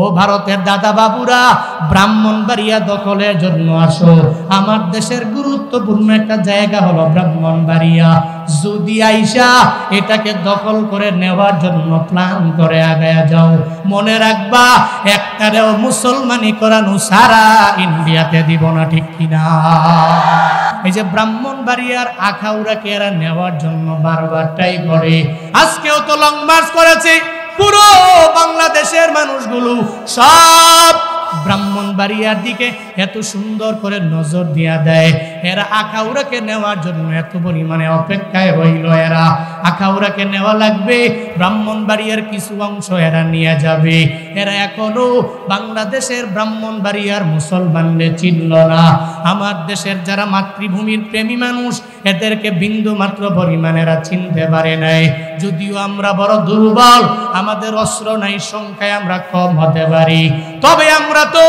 ও ভারতের দাদা বাবুরা, ব্রাহ্মণবাড়িয়া দখলের জন্য আসো। আমার দেশের গুরুত্বপূর্ণ একটা জায়গা হলো ব্রাহ্মণবাড়িয়া। যদি আইসা এটাকে দখল করে নেওয়ার জন্য প্ল্যান করে আগায়া যাও, মনে রাখবা একটারেও মুসলমানি করানো সারা ইন্ডিয়াতে দিব না, ঠিক কিনা? এই যে ব্রাহ্মণবাড়িয়ার আখাউড়াকে এরা নেওয়ার জন্য বারবার ট্রাই করে। আজকেও তো লং মার্চ করেছে, পুরো বাংলাদেশের মানুষগুলো সব ব্রাহ্মণবাড়িয়ার দিকে এত সুন্দর করে নজর দিয়া দেয়। এরা আখাউড়াকে নেওয়ার জন্য এত পরিমাণে অপেক্ষায় রইল। এরা আখাউড়াকে নেওয়া লাগবে, ব্রাহ্মণবাড়িয়ার কিছু অংশ এরা নিয়ে যাবে। এরা এখনো বাংলাদেশের ব্রাহ্মণবাড়িয়ার মুসলমানদের চিনল না। আমার দেশের যারা মাতৃভূমির প্রেমী মানুষ, এদেরকে বিন্দু মাত্র পরিমাণে এরা চিনতে পারে নাই। যদিও আমরা বড় দুর্বল, আমাদের অস্ত্র নাই, সংখ্যায় আমরা কম হতে পারি, তবে আমরা তো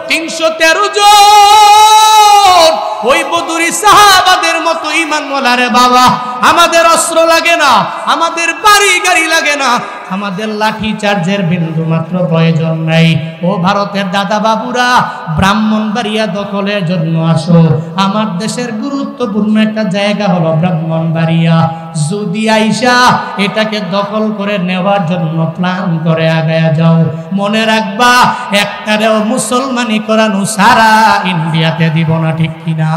313 জন ওই বদরি সাহাবাদের মতো ঈমানওয়ালা রে বাবা। আমাদের অস্ত্র লাগে না, আমাদের বাড়ি গাড়ি লাগে না, আমাদের লাঠি চার্জের বিন্দু মাত্র প্রয়োজন নাই। ও ভারতের দাদা বাবুরা, ব্রাহ্মণবাড়িয়া দখলের জন্য আসো। আমার দেশের গুরুত্বপূর্ণ একটা জায়গা হলো ব্রাহ্মণবাড়িয়া। যদি আইসা এটাকে দখল করে নেওয়ার জন্য প্ল্যান করে আগায়া যাও, মনে রাখবা একটারেও মুসলমানি করানো সারা ইন্ডিয়াতে দিব না, ঠিক কিনা?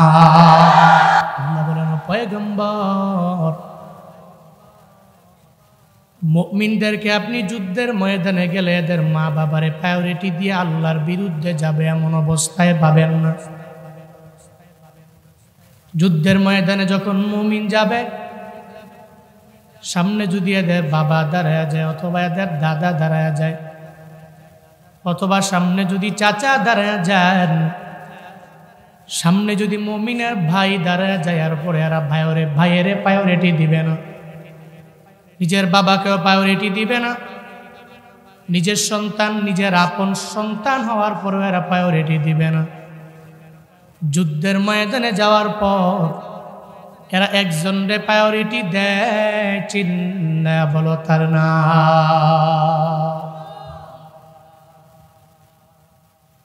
আল্লাহ বলেন, পয়গম্বর মুমিনদেরকে আপনি যুদ্ধের ময়দানে গেলে এদের মা বাবারে প্রায়োরিটি দিয়ে আল্লাহর বিরুদ্ধে যাবে এমন অবস্থায় পাবেন না। যুদ্ধের ময়দানে যখন মুমিন যাবে, সামনে যদি এদের বাবা দাঁড়ায় যায়, অথবা এদের দাদা দাঁড়ায় যায়, অথবা সামনে যদি চাচা দাঁড়ায় যান, সামনে যদি মুমিনের ভাই দাঁড়ায় যায়, আর পরে এরা ভাইয়ের প্রায়োরিটি দিবে না, নিজের বাবাকেও প্রায়োরিটি দিবে না, নিজের সন্তান, নিজের আপন সন্তান হওয়ার পরেও এরা প্রায়োরিটি দিবে না। যুদ্ধের ময়দানে যাওয়ার পর এরা একজনের প্রায়োরিটি দেয়, চিন্না বলো তার না।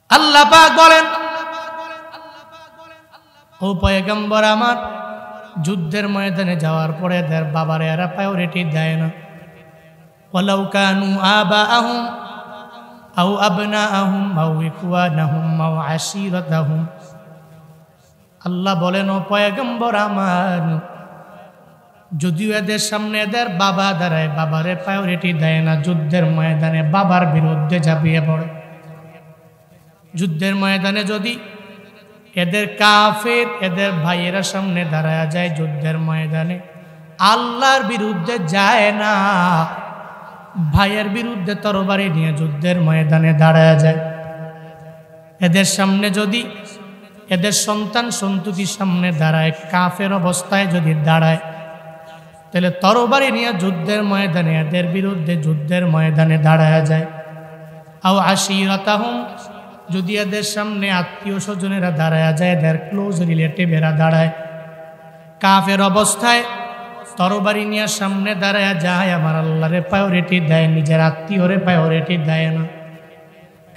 আল্লাহ পাক বলেন, ও পয়গম্বর আমার, যুদ্ধের ময়দানে যাওয়ার পরে এদের বাবারে এরা প্রায়োরিটি দেয় না। ওয়ালাউ কানু আবাআহুম আও আবনাআহুম আও ইখওয়ানাহুম আও আশীরাতাহুম। আল্লাহ বলেন, ও পয়গম্বর আমার, যদিও এদের সামনে এদের বাবা দাঁড়ায়, বাবারে প্রায়োরিটি দেয় না, যুদ্ধের ময়দানে বাবার বিরুদ্ধে ঝাঁপিয়ে পড়ে। যুদ্ধের ময়দানে যদি এদের কাফের, এদের ভাইয়েরা সামনে দাঁড়ায় যায়, যুদ্ধের ময়দানে আল্লাহর বিরুদ্ধে যায় না, ভাইয়ের বিরুদ্ধে তরবারি নিয়ে যুদ্ধের ময়দানে দাঁড়ায় যায়। এদের সামনে যদি এদের সন্তান সন্ততির সামনে দাঁড়ায়, কাফের অবস্থায় যদি দাঁড়ায়, তাহলে তরবারি নিয়ে যুদ্ধের ময়দানে এদের বিরুদ্ধে যুদ্ধের ময়দানে দাঁড়ায় যায়। আও আশীরাতাহুম, যদি এদের সামনে আত্মীয় স্বজনেরা দাঁড়ায় যায়, এদের ক্লোজ রিলেটিভেরা দাঁড়ায়, কাফের অবস্থায় তরবারি নিয়ে সামনে দাঁড়ায় যায়, আমার আল্লাহরে প্রায়োরিটি দেয়, নিজের আত্মীয়রে প্রায়োরিটি দেয় না।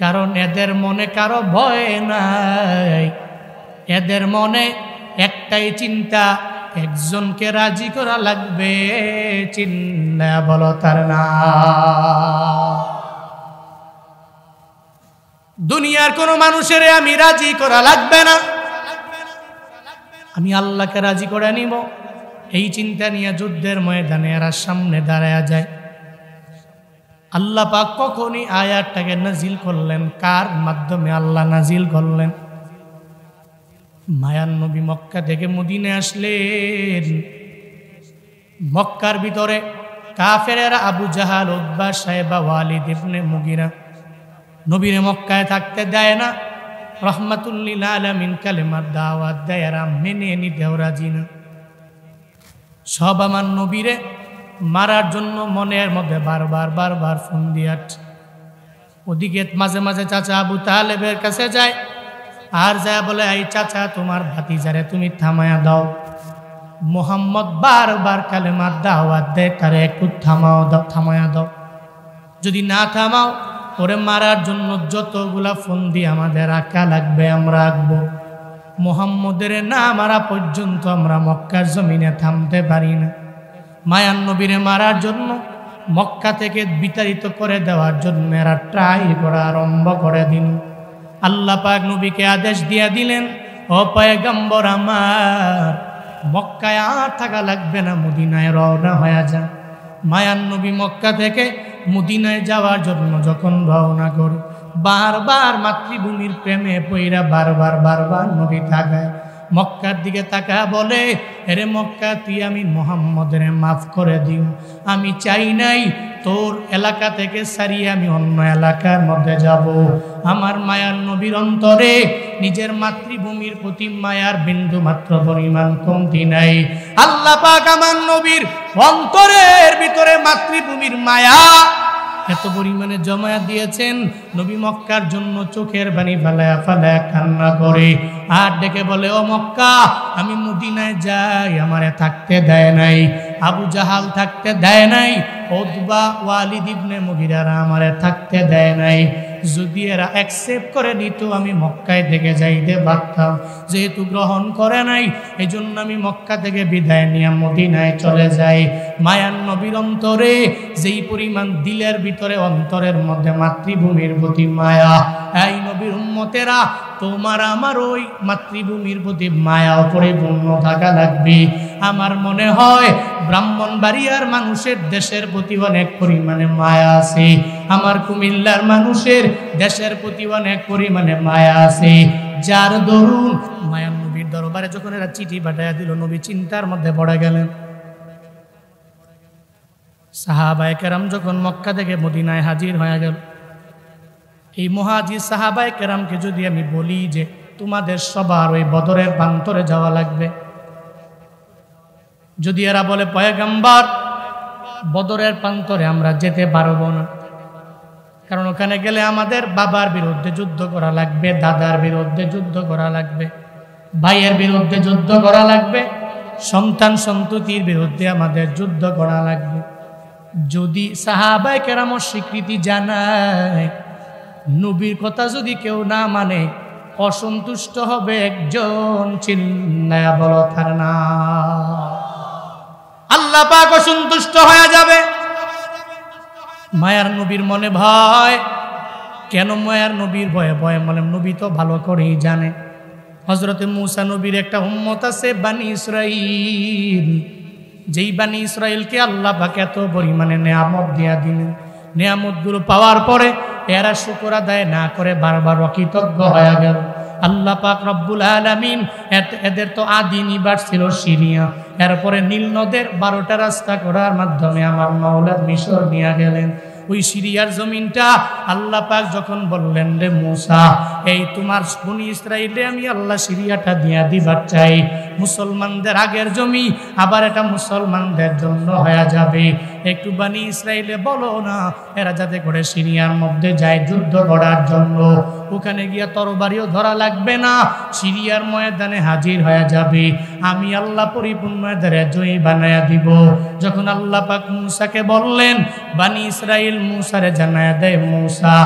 কারণ এদের মনে কারো ভয় নাই, এদের মনে একটাই চিন্তা, একজনকে রাজি করা লাগবে, চিন্তা বলো তার না। দুনিয়ার কোন মানুষের আমি রাজি করা লাগবে না, আমি আল্লাহকে রাজি করে নিব, এই চিন্তা নিয়ে যুদ্ধের ময়দানে এরা সামনে দাঁড়ায় যায়। আল্লাহ পাক কখনই আয়াতটাকে নাজিল করলেন, কার মাধ্যমে আল্লাহ নাজিল করলেন? মায়ান নবী মক্কা থেকে মদিনায় আসলেন। মক্কার ভিতরে কাফেরেরা আবু জাহাল, উতবা, সাইবা, ওয়ালিদ ইবনে মুগিরা নবীরে মক্কায় থাকতে দেয় না। রহমাতুল লিল আলামিন কালেমার দাওয়াত দেয়, এরা মেনে নিতেও রাজি না। সব আমার নবীরে মারার জন্য মনের মধ্যে বারবার ফোন দিয়াট। ওদিকে মাঝে মাঝে চাচা আবু তালেবের কাছে যায়, আর যায় বলে, এই চাচা তোমার ভাতিজারে তুমি থামায়া দাও। মোহাম্মদ বারবার কালেমার দাওয়াত দেয়, তারে একটু থামায়া দাও। যদি না থামাও ওরে মারার জন্য যতগুলা ফন্দি আমাদের আঁকা লাগবে আমরা আঁকবো। মুহাম্মদের না মারা পর্যন্ত আমরা মক্কার জমিনে থামতে পারি না। মায়ান নবীরে মারার জন্য, মক্কা থেকে বিতাড়িত করে দেওয়ার জন্য এরা ট্রাই করা আরম্ভ করে দিল। আল্লাহ পাক নবীকে আদেশ দিয়ে দিলেন, ও পয়গম্বর আমার, মক্কায় আর থাকা লাগবে না, মদিনায় রওনা হয়ে যান। মায়ান নবী মক্কা থেকে মদিনায় যাওয়ার জন্য যখন রওনা করে, বারবার মাতৃভূমির প্রেমে পইরা বারবার নবী তাকায়, মক্কার দিকে তাকা বলে, এরে মক্কা, তুই আমি মুহাম্মদের মাফ করে দিও। আমি চাই নাই তোর এলাকা থেকে সারিয়ে আমি অন্য এলাকার মধ্যে যাব। আমার মায়ার নবীর অন্তরে নিজের মাতৃভূমির প্রতি মায়ার বিন্দু মাত্র পরিমাণ কমতি নাই। আল্লাহ পাক আমার নবীর অন্তরের ভিতরে মাতৃভূমির মায়া এত পরিমাণে জমা দিয়েছেন, নবী মক্কার জন্য চোখের পানি ফালায়া ফালায়া কান্না করে আর ডেকে বলে, ও মক্কা, আমি মদিনায় যাই, আমারে থাকতে দেয় নাই। আবু জাহাল থাকতে দেয় নাই, উতবা ওয়ালিদ ইবনে মুগিরারা আমারে থাকতে দেয় নাই। যদি এরা অ্যাকসেপ্ট করে নিত আমি মক্কায় থেকে যাইতে পারতাম, যেহেতু গ্রহণ করে নাই, এই জন্য আমি মক্কা থেকে বিদায় নিয়ে মদিনায় চলে যাই। মায়ান নবীর অন্তরে যেই পরিমাণ দিলের ভিতরে অন্তরের মধ্যে মাতৃভূমির প্রতি মায়া, এই নবীর উম্মতেরা তোমার আমার ওই মাতৃভূমির প্রতি মায়াও পরিপূর্ণ থাকা লাগবে। আমার মনে হয় ব্রাহ্মণবাড়িয়ার মানুষের দেশের প্রতি অনেক পরিমাণে মায়া আছে, আমার কুমিল্লার মানুষের দেশের প্রতি অনেক পরিমাণে মায়া আছে, যার দরুন মায়ান নবীর দরবারে যখন এরা চিঠি পাঠাইয়া দিল, নবী চিন্তার মধ্যে পড়ে গেলেন। সাহাবায়ে কেরাম যখন মক্কা থেকে মদিনায় হাজির হয়ে গেল, এই মুহাজির সাহাবায়ে কেরামকে যদি আমি বলি যে তোমাদের সবার ওই বদরের প্রান্তরে যাওয়া লাগবে, যদি এরা বলে পয়গম্বর বদরের প্রান্তরে আমরা যেতে পারবো না, কারণ ওখানে গেলে আমাদের বাবার বিরুদ্ধে যুদ্ধ করা লাগবে, দাদার বিরুদ্ধে যুদ্ধ করা লাগবে, ভাইয়ের বিরুদ্ধে যুদ্ধ করা লাগবে, সন্তান সন্ততির বিরুদ্ধে আমাদের যুদ্ধ করা লাগবে। যদি সাহাবায়ে কেরাম স্বীকৃতি জানায়, নবীর কথা যদি কেউ না মানে, অসন্তুষ্ট হবে একজন, চিল্লায়া বলো তার নাম। আল্লাহ পাক অসন্তুষ্ট হয়ে যাবে। মায়ার নবীর মনে ভয়। কেন মায়ার নবীর ভয়ে ভয়ে? বলেন নবী তো ভালো করেই জানে হযরতে মূসা নবীর একটা উম্মত আছে বানি ইসরাইল, যেই বানি ইসরাইলকে আল্লাহ পাক এত পরিমাণে নেয়ামত দিয়া দিলেন, নেয়ামতগুলো পাওয়ার পরে এরা শুকর আদায় না করে বারবার অকৃতজ্ঞ হয়ে গেল। আল্লাহ পাক রব্বুল আলামিন এদের তো আদি নিবাস ছিল সিরিয়া, এরপরে নীল নদের 12টা রাস্তা করার মাধ্যমে আমার মাওলা মিশর নিয়ে গেলেন। ওই সিরিয়ার জমিনটা আল্লাহ পাক যখন বললেন, রে মূসা, এই তোমার বনি ইসরাইলে আমি আল্লাহ সিরিয়াটা দিয়া দিবার চাই, মুসলমানদের আগের জমি আবার এটা মুসলমানদের জন্য হয়ে যাবে, একটু বানি ইসরাইলে বলো না এরা যাতে করে সিরিয়ার মধ্যে যায় যুদ্ধ করার জন্য, ওখানে গিয়া তরবারিও ধরা লাগবে না, সিরিয়ার ময়দানে হাজির হয়ে যাবে, আমি আল্লাহ পরিপূর্ণ এদের জয়ী বানায়া দিব। যখন আল্লাহ পাক মূসাকে বললেন, বানি ইসরাইল মূসারে জানায়া দেয়, মূসা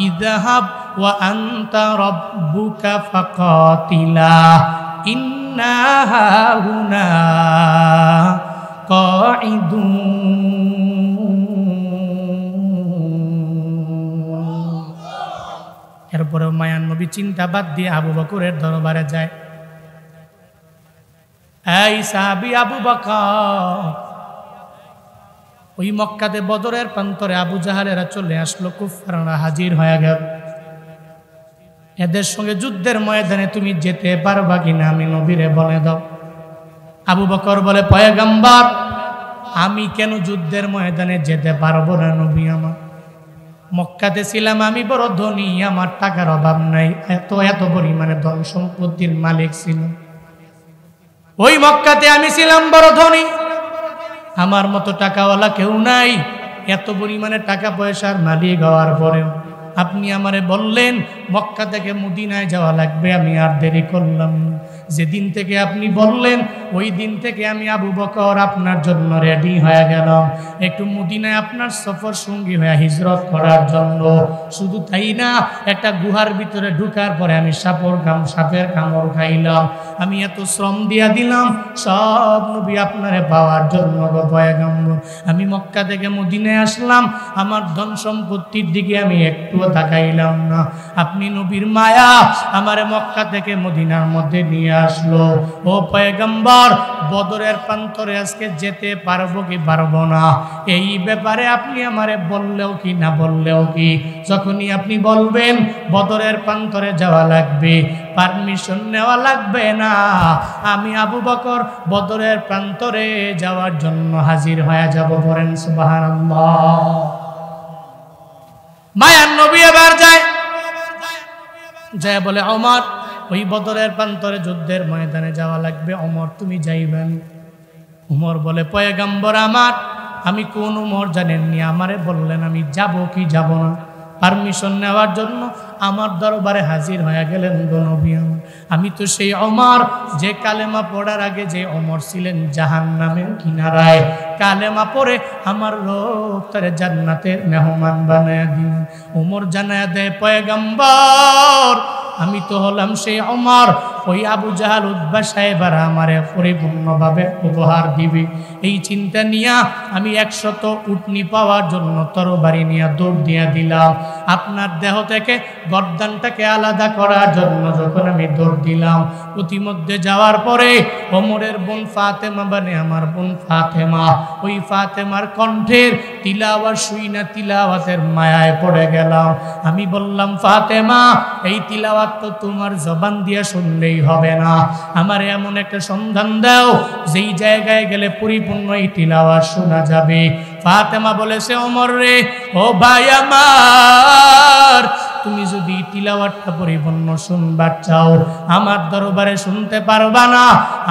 ইযহাব ওয়া আনতা রাব্বুকা ফাকাতিলা ইন্না হাহুনা কাঈদুন। এরপরে মায়ান নবী চিন্তা বাদ দিয়ে আবু বকরের দরবারে যায়। এই সাহাবী আবু বকর, ওই মক্কাতে বদরের প্রান্তরে আবু জাহালেরা চলে আসলো, কুফাররা হাজির হয়ে গেল। এদের সঙ্গে যুদ্ধের ময়দানে তুমি যেতে পারবা কিনা আমি নবীরে বলে দাও। আবু বকর বলে, পয়গম্বর আমি কেন যুদ্ধের ময়দানে যেতে পারবো না নবী আমার, মক্কাতে ছিলাম আমি বড় ধনী, আমার টাকার অভাব নাই, এত এত পরিমাণে ধন সম্পত্তির মালিক ছিল, ওই মক্কাতে আমি ছিলাম বড় ধনী, আমার মতো টাকাওয়ালা কেউ নাই, এত পরিমাণে টাকা পয়সার মালিক হওয়ার পরেও আপনি আমারে বললেন মক্কা থেকে মদিনায় যাওয়া লাগবে, আমি আর দেরি করলাম না। যেদিন থেকে আপনি বললেন ওই দিন থেকে আমি আবু বকর আপনার জন্য রেডি হয়ে গেলাম, একটু মদিনায় আপনার সফর সঙ্গী হয়ে হিজরত করার জন্য। শুধু তাই না, একটা গুহার ভিতরে ঢুকার পরে আমি সাপের কামড় খাইলাম, আমি এত শ্রম দিয়া দিলাম সব নবী আপনারে পাওয়ার জন্য গো পয়গম্বর। আমি মক্কা থেকে মদিনায় আসলাম, আমার ধন সম্পত্তির দিকে আমি একটুও তাকাইলাম না, আপনি নবীর মায়া আমারে মক্কা থেকে মদিনার মধ্যে নিয়ে আসলো। ও পয়গম্বর, বদরের প্রান্তরে আজকে যেতে পারবো কি পারবো না, এই ব্যাপারে আপনি আমারে বললেও কি না বললেও কি, যখনই আপনি বলবেন বদরের প্রান্তরে যাওয়া লাগবে, পারমিশন নেওয়া লাগবে না, আমি আবু বকর বদরের প্রান্তরে যাওয়ার জন্য হাজির হয়ে যাব। বলেন সুবহানাল্লাহ। মায়ার নবী এবার যায় বলে, ওমর ওই বদরের প্রান্তরে যুদ্ধের ময়দানে যাওয়া লাগবে, ওমর তুমি যাইবেন? উমর বলে, পয়গম্বর আমার, আমি কোন উমর জানেননি, আমারে বললেন আমি যাব কি যাব না। পারমিশন নেওয়ার জন্য আমার দরবারে হাজির হয়ে গেলেন গো নবী আমার। আমি তো সেই ওমর যে কালেমা পড়ার আগে যে ওমর ছিলেন জাহান্নামের কিনারায়, কালেমা পড়ে আমার রব তারে জান্নাতের মেহমান বানায় দিন। ওমর জানায় দেয়, পয়গম্বর আমি তো হলাম সেই ওমর, ওই আবু জাহাল উতবা সাহেবরা আমারে পরিপূর্ণভাবে উপহার দিবে, এই চিন্তা নিয়ে আমি 100 উটনি পাওয়ার জন্য তরবারি নিয়ে দৌড় দিয়ে দিলাম। আপনার দেহ থেকে গর্দানটাকে আলাদা করার জন্য যখন আমি দৌড় দিলাম, প্রতিমধ্যে যাওয়ার পরে ওমরের বোন ফাতেমা মানে আমার বোন ফাতেমা, ওই ফাতেমার কণ্ঠের তিলাওয়াত শুই না তিলাওয়াতের মায়ায় পড়ে গেলাম। আমি বললাম, ফাতেমা এই তিলাওয়াত তো তোমার জবান দিয়ে শুনলেই হবে না, আমার এমন একটা সন্ধান দাও যেই জায়গায় গেলে পরিপূর্ণ এই তিলাওয়াত শোনা যাবে। ফাতেমা বলেছে, ওমর রে, ও ভাই আমার, তুমি যদি তিলাওয়াতটা পরিপূর্ণ শুনবার চাও আমার দরবারে শুনতে পারবা না,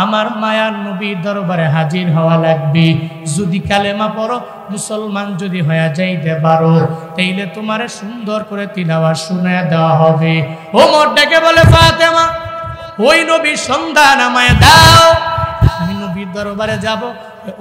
আমার মায়ার নবীর দরবারে হাজির হওয়া লাগবে। যদি কালেমা পড়ো, মুসলমান যদি হয়ে যাইতে পারো, তাইলে তোমারে সুন্দর করে তিলাওয়াত শুনায় দেওয়া হবে। ওমর ডেকে বলে, ফাতেমা ওই নবীর সন্ধান আমায় দাও, আমি নবীর দরবারে যাব।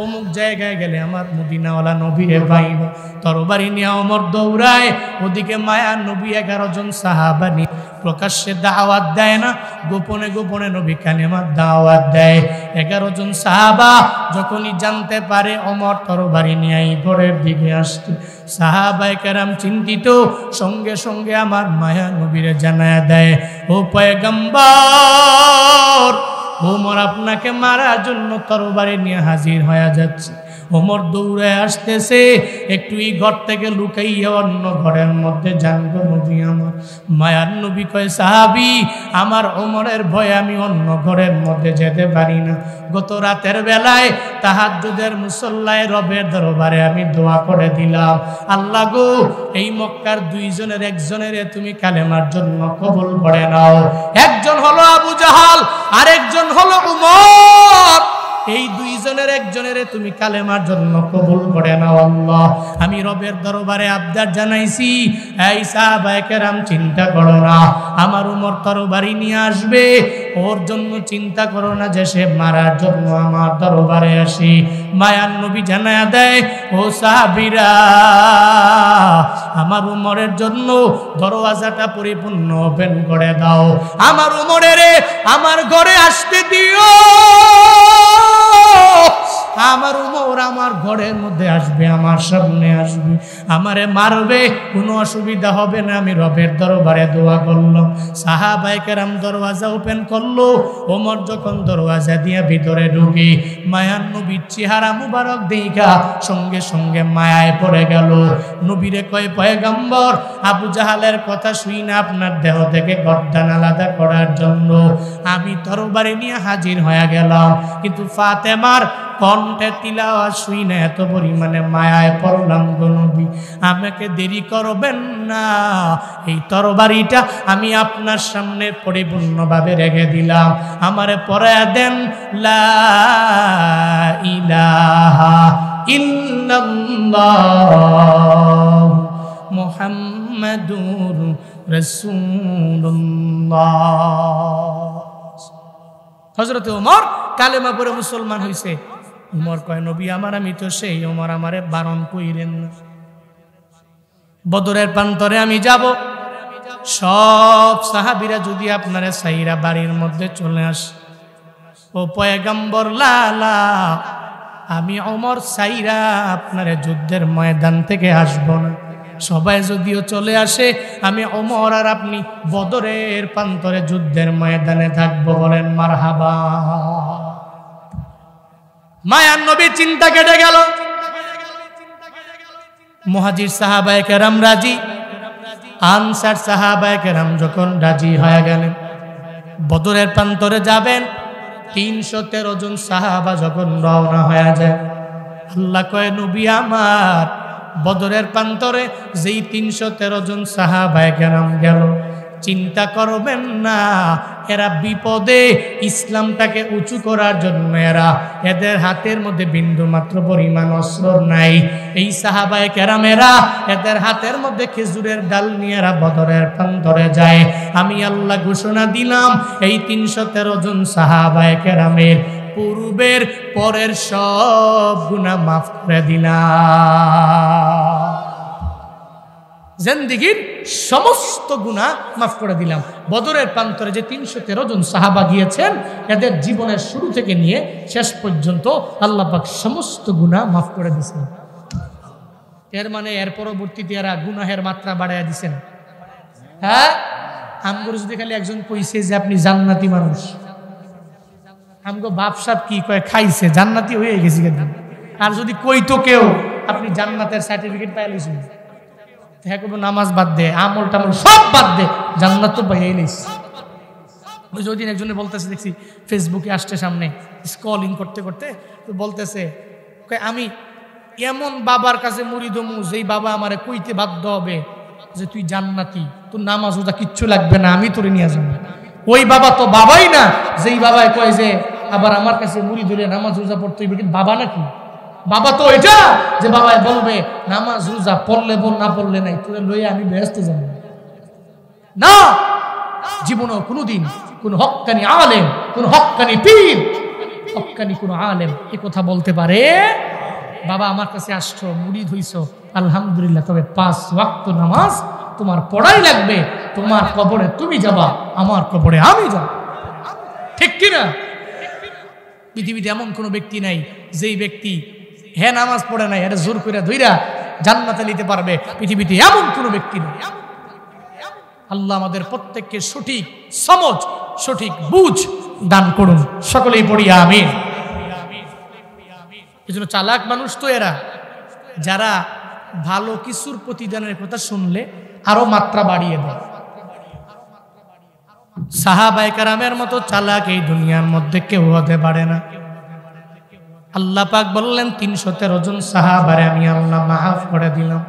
অমুক জায়গায় গেলে আমার মদিনাওয়ালা নবীরে পাইব। তরবারি নিয়ে ওমর দৌড়ায়, ওদিকে মায়ার নবী 11 জন সাহাবা নিয়ে প্রকাশ্যে দাওয়াত দেয় না, গোপনে গোপনে নবী কালেমার দাওয়াত দেয়। 11 জন সাহাবা যখনই জানতে পারে ওমর তরবারি নিয়ে এই ঘরের দিকে আসছে, সাহাবায়ে কেরাম চিন্তিত, সঙ্গে সঙ্গে আমার মায়া নবীরে জানায় দেয়, ও পয়গম্বর ওমর আপনাকে মারার জন্য তরবারি নিয়ে হাজির হয়ে যাচ্ছে। ওমর দৌড়ে আসতেছে, একটু এই ঘর থেকে লুকাইয়া অন্য ঘরের মধ্যে যান গো নবী আমার। মায়ার নবী কয়, সাহাবী আমার ওমরের ভয়ে আমি অন্য ঘরের মধ্যে যেতে পারি না। গত রাতের বেলায় তাহাজ্জুদের মুসল্লায় রবের দরবারে আমি দোয়া করে দিলাম, আল্লাহ গো এই মক্কার 2 জনের একজনের তুমি কালেমার জন্য কবুল করে নাও। একজন হলো আবু জাহাল, আরেকজন হলো উমর, এই 2 জনের একজনের তুমি কালেমার জন্য কবুল করে নাও আল্লাহ। আমি রবের দরবারে আবদার জানাইছি, এই সাহাবায়ে কেরাম চিন্তা করো না, আমার উমর তরবারি নিয়ে আসবে, ওর জন্য চিন্তা করো না যে সে মারার জন্য আমার দরবারে আসি। মায়ার নবী জানায়া দেয়, ও সাহাবীরা আমার উমরের জন্য দরওয়াজাটা পরিপূর্ণ ওপেন করে দাও, আমার উমরের আমার ঘরে আসতে দিও, আমার উমর আমার ঘরের মধ্যে আসবে, আমার সামনে আসবে, আমারে মারবে, কোনো অসুবিধা হবে না। আমি রবের দরবারে দোয়া করলাম, সাহাবায়ে কেরাম দরওয়াজা ওপেন করলো। ওমর যখন দরওয়াজা দিয়ে ভিতরে ঢুকে, মায়ার নবীর চেহারা মুবারক দেখা সঙ্গে সঙ্গে মায়ায় পড়ে গেল। নবীরে কয়, পয়গম্বর আবু জাহালের কথা শুই না আপনার দেহ থেকে গর্দান আলাদা করার জন্য আমি তরবারি নিয়ে হাজির হয়ে গেলাম, কিন্তু ফাতেমার কণ্ঠে তিলাওয়াত শুই না এত পরিমাণে মায়ায় পড়লাম গো নবী, আমাকে দেরি করবেন না, এই তরবারিটা আমি আপনার সামনে পরিপূর্ণভাবে রেখে দিলাম, আমারে পড়ায়া দেন লা ইলাহা ইল্লাল্লাহ মুহাম্মাদুর রাসূলুল্লাহ। হযরত ওমর কালেমা পড়ে মুসলমান হইছে। ওমর কয় নবী আমার, আমি তো সেই ওমর, আমারে বারণ কইরেন না। বদরের প্রান্তরে আমি যাব, সব সাহাবীরা যদি আপনারে সাইরা বাড়ির মধ্যে চলে আসে, ও পয়গম্বর লালা, আমি ওমর সাইরা আপনারে যুদ্ধের ময়দান থেকে আসব না। সবাই যদিও চলে আসে, আমি ওমর আর আপনি বদরের প্রান্তরে যুদ্ধের ময়দানে থাকবো। বলেন মারহাবা। মায়ার নবী চিন্তা কেটে গেল। মুহাজির সাহাবায়ে কেরাম রাজি, আনসার সাহাবায়ে কেরাম যখন রাজি হয়ে গেলেন, বদরের প্রান্তরে যাবেন। 313 জন সাহাবা যখন রওনা হয়ে যায়, আল্লাহ কয় নবী আমার, বদরের প্রান্তরে যেই 313 জন সাহাবায়ে কেরাম গেল, চিন্তা করবেন না, এরা বিপদে ইসলামটাকে উঁচু করার জন্য এদের হাতের মধ্যে বিন্দু মাত্র পরিমাণ অস্ত্র নাই। এই সাহাবায়ে কেরামেরা এদের হাতের মধ্যে খেজুরের ডাল নিয়ে এরা বদরের প্রান্তরে যায়। আমি আল্লাহ ঘোষণা দিলাম, এই 313 জন সাহাবায়ে কেরামের পূর্বের পরের সব গুনাহ মাফ করে দিলাম। জিন্দেগীর সমস্ত গুনাহ মাফ করে দিলাম। বদরের প্রান্তরে যে 313 জন সাহাবা গিয়েছেন, এদের জীবনের শুরু থেকে নিয়ে শেষ পর্যন্ত আল্লাহ পাক সমস্ত গুনাহ মাফ করে দিয়েছেন। এর মানে এর পরবর্তীতে এরা গুনাহের মাত্রা বাড়াইয়া দিয়েছেন। হ্যাঁ, আমগো যদি খালি একজন কইছে যে আপনি জান্নাতি মানুষ, আমগো বাপসাপ কি কয় খাইছে, জান্নাতি হয়ে গেছি কিন্তু। আর যদি কইতো কেউ আপনি জান্নাতের সার্টিফিকেট পাইলেছেন, হ্যাঁ করবো নামাজ বাদ দে, আমল টামল সব বাদ দে, জান্নাত তো পাইয়াই নিস। ওই যে ওই দিন একজনে বলতেছে, দেখছি ফেসবুকে আসছে সামনে, স্ক্রলিং করতে করতে তো বলতেছে, আমি এমন বাবার কাছে মুরিদ হমু যেই বাবা আমারে কইতে বাধ্য হবে যে তুই জান্নাতি, তোর নামাজ ওটা কিচ্ছু লাগবে না, আমি তোরে নিয়ে যাবো। ওই বাবা তো বাবাই না, যেই বাবাই কয় যে আবার আমার কাছে মুরিদ হলে নামাজ রোজা পড়তে হইবে, কিন্তু বাবা নাকি? বাবা তো এটা যে বাবাই বলবে নামাজ রোজা পড়লে বল, না পড়লে নাই, তোরে লইয়া আমি ব্যস্ত যাব না। জীবনেও কোনোদিন কোন হক্কানি আলেম, কোন হক্কানি পীর, হক্কানি কোন আলেম এ কথা বলতে পারে, বাবা আমার কাছে আসছো, মুরিদ হইছো, আলহামদুলিল্লাহ, তবে 5 ওয়াক্ত নামাজ তোমার পড়াই লাগবে, তোমার কবরে তুমি যাবা, আমার কবরে আমি যাব। ঠিক কিনা? পৃথিবীতে এমন কোনো ব্যক্তি নাই যেই ব্যক্তি হ্যাঁ নামাজ পড়ে নাই, এটা জোর করে ধইরা জান্নাতে নিতে পারবে, পৃথিবীতে এমন কোনো ব্যক্তি নেই। আল্লাহ আমাদের প্রত্যেককে সঠিক সমঝ, সঠিক বুঝ দান করুন। সকলেই পড়ি আমিন। এজন্য চালাক মানুষ তো এরা, যারা ভালো কিছুর প্রতিদানের কথা শুনলে আরো মাত্রা বাড়িয়ে দেয়। সাহাবায়ে কেরামের মতো চালাক এই দুনিয়ার মধ্যে কেউ হতে পারে না। আল্লাহ পাক বললেন 313 জন সাহাবারে আমি আল্লাহ মাফ করে দিলাম।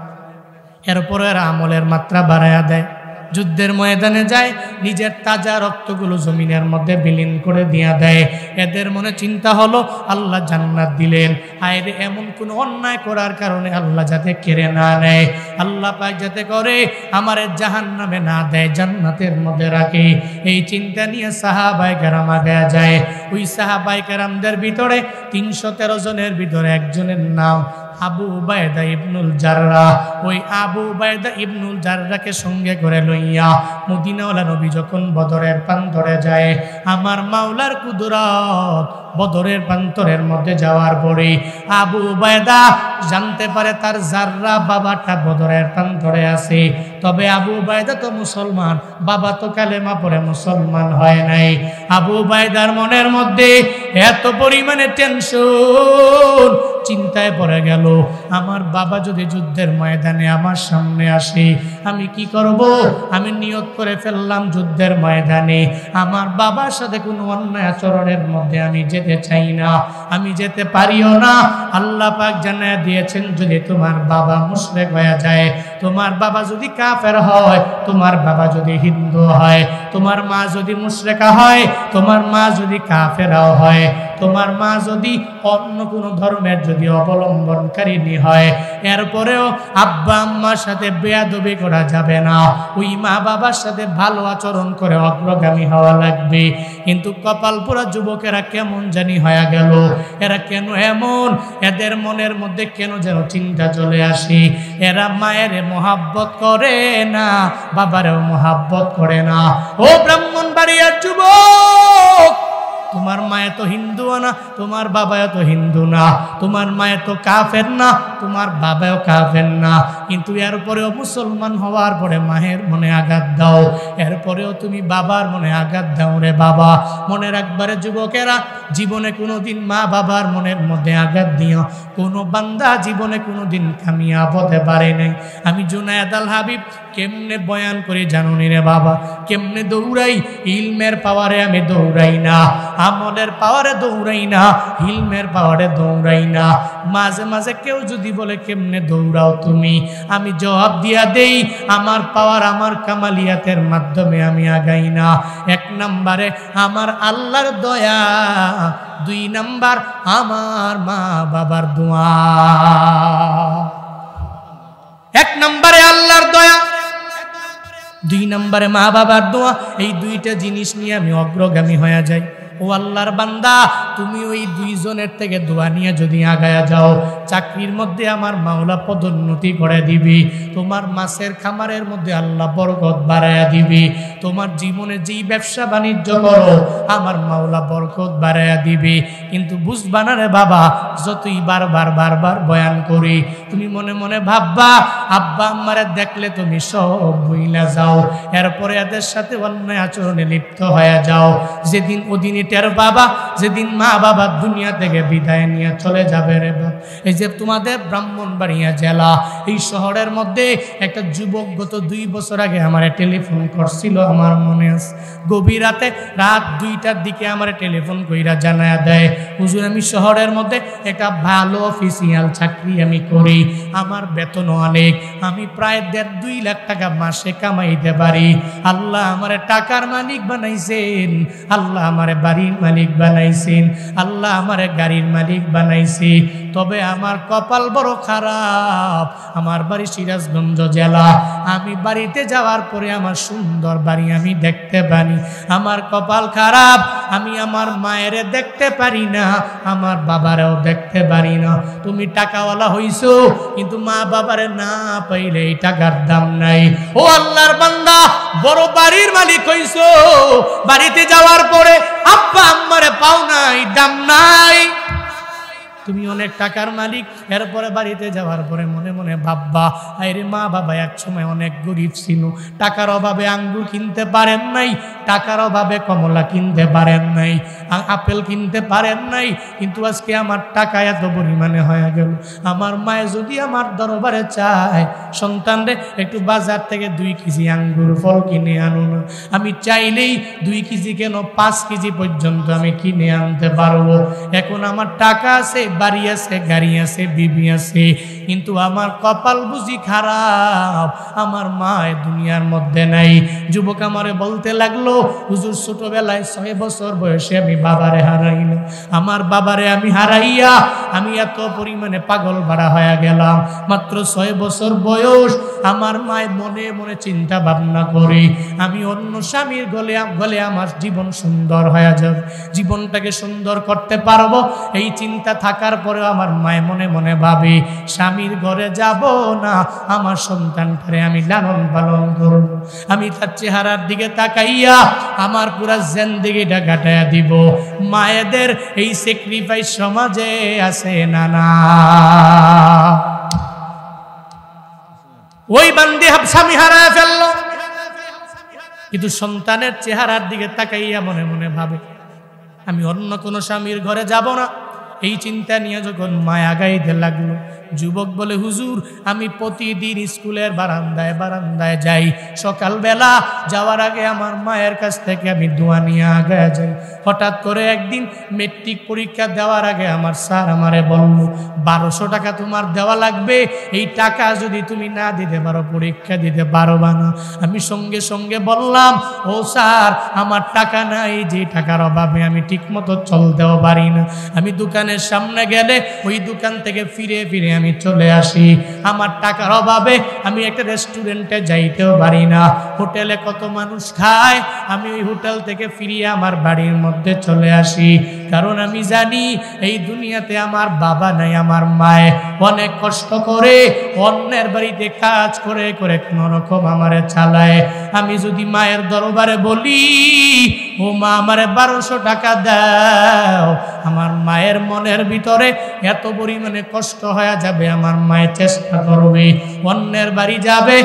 এরপরে এরা আমলের মাত্রা বাড়ায়া দেয়, যুদ্ধের ময়দানে যায়, নিজের তাজা রক্তগুলো জমিনের মধ্যে বিলীন করে দিয়া দেয়। এদের মনে চিন্তা হলো আল্লাহ জান্নাত দিলেন, আরে এমন কোন অন্যায় করার কারণে আল্লাহ যাতে কেড়ে না নেয়, আল্লাহ পাক যাতে করে আমারে জাহান্নামে না দেয়, জান্নাতের মধ্যে রাখে। এই চিন্তা নিয়ে সাহাবায়ে কেরাম আগায়া যায়। ওই সাহাবায়ে কেরামদের ভিতরে 313 জনের ভিতরে একজনের নাম আবু উবায়দা ইবনুল জাররাহ। ওই আবু উবায়দা ইবনুল জাররাহকে সঙ্গে করে লইয়া মদিনাওয়ালা নবী যখন বদরের প্রান্তরে যায়, আমার মাওলার কুদরত, বদরের প্রান্তরের মধ্যে যাওয়ার পরে আবু উবায়দা জানতে পারে তার জাররাহ বাবাটা বদরের প্রান্তরে আছে। তবে আবু উবায়দা তো মুসলমান, বাবা তো কালেমা পড়ে মুসলমান হয় নাই। আবু উবায়দার মনের মধ্যে এত পরিমাণে টেনশন, চিন্তায় পড়ে গেল, আমার বাবা যদি যুদ্ধের ময়দানে আমার সামনে আসে আমি কি করব? আমি নিয়ত করে ফেললাম যুদ্ধের ময়দানে আমার বাবার সাথে কোনো অন্যায় আচরণের মধ্যে আমি যেতে চাই না, আমি যেতে পারিও না। আল্লাহ পাক জানায় দিয়েছেন যদি তোমার বাবা মুশরিক হয়ে যায় তোমার বাবা যদি কাফের হয়, তোমার বাবা যদি হিন্দু হয়, তোমার মা যদি মুশরিকা হয়, তোমার মা যদি কাফেরাও হয়, তোমার মা যদি অন্য কোনো ধর্মের যদি অবলম্বনকারিণী হয়, এরপরেও আব্বা আম্মার সাথে বেয়াদবি করা যাবে না। ওই মা বাবার সাথে ভালো আচরণ করে অগ্রগামী হওয়া লাগবে। কিন্তু কপাল পোড়া যুবকেরা কেমন জানি হয়ে গেল। এরা কেন এমন? এদের মনের মধ্যে কেন যেন চিন্তা চলে আসে। এরা মায়ের মহাব্বত করে না, বাবারেও মহাব্বত করে না। ও ব্রাহ্মণবাড়িয়ার যুবক, তোমার মায়ে তো হিন্দু না, তোমার বাবাও তো হিন্দু না, তোমার মায়ে তো কাফের না, তোমার বাবাও কাফের না, কিন্তু এরপরেও মুসলমান হওয়ার পরে মায়ের মনে আঘাত দাও, এরপরেও তুমি বাবার মনে আঘাত দাও। রে বাবা, মনে রাখবারে যুবকেরা, জীবনে কোনোদিন মা বাবার মনের মধ্যে আঘাত দিও। কোনো বান্দা জীবনে কোনোদিন কামিয়াব হতে পারে নাই। আমি জুনায়েদ আল হাবিব কেমনে বয়ান করে জানো নি রে বাবা, কেমনে দৌড়াই? ইলমের পাওয়ারে আমি দৌড়াই না, আমলের পাওয়ারে দৌড়াই না, ইলমের পাওয়ারে দৌড়াই না। মাঝে মাঝে কেউ যদি বলে কেমনে দৌড়াও তুমি, আমি জবাব দিয়া দেই, আমার পাওয়ার আমার কামালিয়াতের মাধ্যমে আমি আগাই না। এক নম্বরে আমার আল্লাহর দয়া, 2 নাম্বার আমার মা বাবার দোয়া। 1 নম্বরে আল্লাহর দয়া, 2 নম্বরে মা বাবার দোয়া। এই 2টা জিনিস নিয়ে আমি অগ্রগামী হয়ে যাই। ও আল্লাহর বান্দা, তুমি ওই 2 জনের থেকে দোয়া নিয়ে যদি আগায়া যাও, চাকরির মধ্যে আমার মাওলা পদোন্নতি করে দিবি, তোমার মাছের খামারের মধ্যে আল্লাহ বরকত বাড়ায়া দিবি, তোমার জীবনে যেই ব্যবসা বাণিজ্য করো আমার মাওলা বরকত বাড়ায়া দিবি। কিন্তু বুঝবা না রে বাবা, যতই বারবার বয়ান করি, তুমি মনে মনে ভাববা আব্বা আম্মারে দেখলে তুমি সব ভুইলা যাও, এরপরে এদের সাথে অন্যায় আচরণে লিপ্ত হয়ে যাও। যেদিন ওদিনই টের বাবা, যেদিন মা বাবা দুনিয়া থেকে বিদায় নিয়ে চলে যাবে রে বাবা। এই যে তোমাদের ব্রাহ্মণবাড়িয়া জেলা, এই শহরের মধ্যে একটা যুবক গত 2 বছর আগে আমার টেলিফোন করছিল, আমার মনে আছে। গভীর রাতে রাত 2টার দিকে আমার টেলিফোন কইরা জানায়া দেয়, হুজুর আমি শহরের মধ্যে একটা ভালো অফিসিয়াল চাকরি আমি করি, আমার বেতনও অনেক, আমি প্রায় 1.5-2 লাখ টাকা মাসে কামাইতে পারি। আল্লাহ আমারে টাকার মালিক বানাইছেন, আল্লাহ আমারে বাড়ির মালিক বানাইছেন, আল্লাহ আমারে গাড়ির মালিক বানাইছে। তবে আমার কপাল বড় খারাপ, আমার বাড়ি সিরাজগঞ্জ জেলা। আমি বাড়িতে যাওয়ার পরে আমার সুন্দর বাড়ি আমি দেখতে পারি। আমার কপাল খারাপ, আমি আমার মায়ের দেখতে পারি না, আমার বাবারেও দেখতে পারি না। তুমি টাকাওয়ালা হইছো, কিন্তু মা বাবারে না পাইলে এই টাকার দাম নাই। ও আল্লাহর বান্দা, বড় বাড়ির মালিক হইছো, বাড়িতে যাওয়ার পরে আব্বা আম্মারে পাও নাই, দাম নাই। তুমি অনেক টাকার মালিক, এরপরে বাড়িতে যাওয়ার পরে মনে মনে ভাববা, আরে মা বাবা এক সময় অনেক গরিব ছিল, টাকার অভাবে আঙ্গুর কিনতে পারেন নাই, টাকার অভাবে কমলা কিনতে পারেন নাই, আপেল কিনতে পারেন নাই, কিন্তু আজকে আমার টাকা এত পরিমাণে হয়ে গেল। আমার মায়ে যদি আমার দরবারে চায়, সন্তানরে একটু বাজার থেকে 2 কেজি আঙ্গুর ফল কিনে আনো না, আমি চাইলেই 2 কেজি কেন 5 কেজি পর্যন্ত আমি কিনে আনতে পারবো। এখন আমার টাকা আছে, বাড়ি আছে, গাড়ি আছে, বিবি আছে, কিন্তু আমার কপাল বুঝি খারাপ, আমার মা দুনিয়ার মধ্যে নাই। যুবক আমারে বলতে লাগলো, হুজুর ছোটবেলায় 6 বছর বয়সে আমি বাবারে হারাইলাম, আমার বাবারে আমি হারাইয়া আমি এত পরিমাণে পাগল ভাড়া হয়ে গেলাম। মাত্র 6 বছর বয়স, আমার মায় মনে মনে চিন্তা ভাবনা করি আমি অন্য স্বামীর গলে আমার জীবন সুন্দর হয়ে যাবে, জীবনটাকে সুন্দর করতে পারবো। এই চিন্তা থাকার পরেও আমার মায় মনে মনে ভাবে স্বামীর ঘরে যাব না, আমার সন্তানটারে আমি লালন পালন করব। আমি তার চেহারার দিকে তাকাইয়া আমার পুরা জিন্দেগিটা কাটাইয়া দিব। মায়েদের এই স্যাক্রিফাইস সমাজে আছে না না? ওই বান্দি স্বামী হারায় ফেলল, কিন্তু সন্তানের চেহারার দিকে তাকাইয়া মনে মনে ভাবে আমি অন্য কোনো স্বামীর ঘরে যাব না। এই চিন্তা নিয়ে যখন মা আগাইতে লাগলো, যুবক বলে, হুজুর আমি প্রতিদিন স্কুলের বারান্দায় বারান্দায় যাই, সকালবেলা যাওয়ার আগে আমার মায়ের কাছ থেকে আমি দোয়া নিয়ে আগে যাই। হঠাৎ করে একদিন মেট্রিক পরীক্ষা দেওয়ার আগে আমার স্যার আমারে বলল, 1200 টাকা তোমার দেওয়া লাগবে, এই টাকা যদি তুমি না দিতে পারো পরীক্ষা দিতে পারবা না। আমি সঙ্গে সঙ্গে বললাম, ও স্যার আমার টাকা নাই, যে টাকার অভাবে আমি ঠিক মতো চলতেও পারি না। আমি দোকানের সামনে গেলে ওই দোকান থেকে ফিরে ফিরে আমি চলে আসি। আমার টাকার অভাবে আমি একটা রেস্টুরেন্টে যাইতেও পারি না। হোটেলে কত মানুষ খায়, আমি ওই হোটেল থেকে ফিরিয়ে আমার বাড়ির মধ্যে চলে আসি। কারণ আমি জানি এই দুনিয়াতে আমার বাবা নাই, আমার মায়ে অনেক কষ্ট করে অন্যের বাড়িতে কাজ করে করে কোনো রকম আমারে চালায়। আমি যদি মায়ের দরবারে বলি, ও মা আমারে 1200 টাকা দাও, আমার মায়ের মনের ভিতরে এত পরিমাণে কষ্ট হয়ে যাবে, আমার মায়ের চেষ্টা করবে, অন্যের বাড়ি যাবে,